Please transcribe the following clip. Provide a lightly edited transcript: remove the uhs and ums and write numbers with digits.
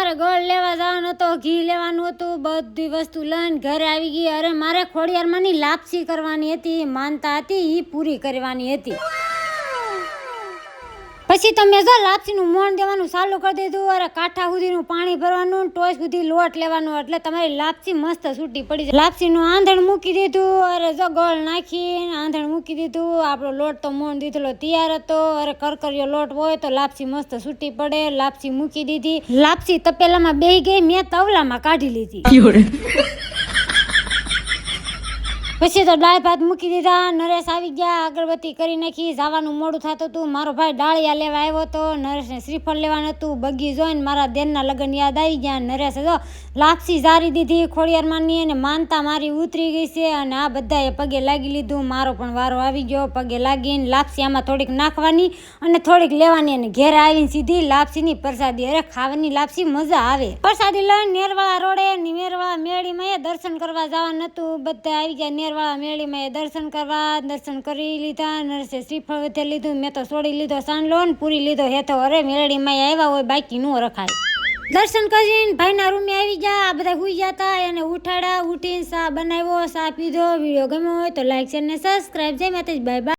મારે ગોળ લેવા જવાનું હતો, ઘી લેવાનું હતું, બધી વસ્તુ લઈને ઘરે આવી ગઈ. અરે મારે ખોડિયારમાંની લાપસી કરવાની હતી, માનતા હતી એ પૂરી કરવાની હતી. પછી તમે જો લાપસીનું મોણ દેવાનું ચાલુ કરી દીધું. અરે કાંઠા સુધીનું પાણી ભરવાનું, ટોચ સુધી લોટ લેવાનો, એટલે તમારી લાપસી મસ્ત છૂટી પડી જાય. લાપસીનું આંધણ મૂકી દીધું. અરે જો ગોળ નાખીને આંધણ મૂકી દીધું. આપણો લોટ તો મોણ દીધેલો તૈયાર હતો. અરે કરકરિયો લોટ હોય તો લાપસી મસ્ત છૂટી પડે. લાપસી મૂકી દીધી. લાપસી તપેલામાં બેહી ગઈ, મેં તવલામાં કાઢી લીધી. પછી તો દાળ ભાત મૂકી દીધા. નરેશ આવી ગયા, અગરબત્તી કરી નાખી. જવાનું મોડું થતું હતું. મારો ભાઈ ડાળિયા લેવા આવ્યો હતો. નરેશને શ્રીફળ લેવાનું હતું. બગી જોઈને મારા દેરના લગ્ન યાદ આવી ગયા. નરેશે જો લાપસી જારી દીધી ખોડિયારમાંની, અને માનતા મારી ઉતરી ગઈ છે. અને આ બધાએ પગે લાગી લીધું. મારો પણ વારો આવી ગયો. પગે લાગીને લાપસી આમાં થોડીક નાખવાની અને થોડીક લેવાની, અને ઘેરે આવીને સીધી લાપસીની પ્રસાદી. અરે ખાવાની લાપસી મજા આવે. પ્રસાદી લઈને નેરવાળા રોડે નેરવાળા મેળીમાં દર્શન કરવા જવાનું હતું. બધા આવી ગયા નેરવાળા મેળીમાં દર્શન કરવા. દર્શન કરી લીધા. નરસે શ્રીફળ વધે લીધું. મેં તો છોડી લીધો સાંડલો ને પૂરી લીધો હેતો. અરે મેળીમાં આવ્યા હોય બાકી ન રખાય. દર્શન કરીને ભાઈના રૂમે આવી ગયા. આ બધા સુઈ ગયા હતા, એને ઉઠાડ્યા. ઉઠીને ચા બનાવ્યો, ચા પીધો. વિડીયો ગમ્યો હોય તો લાઈક શેર ને સબસ્ક્રાઈબ. જય માતાજી, બાય બાય.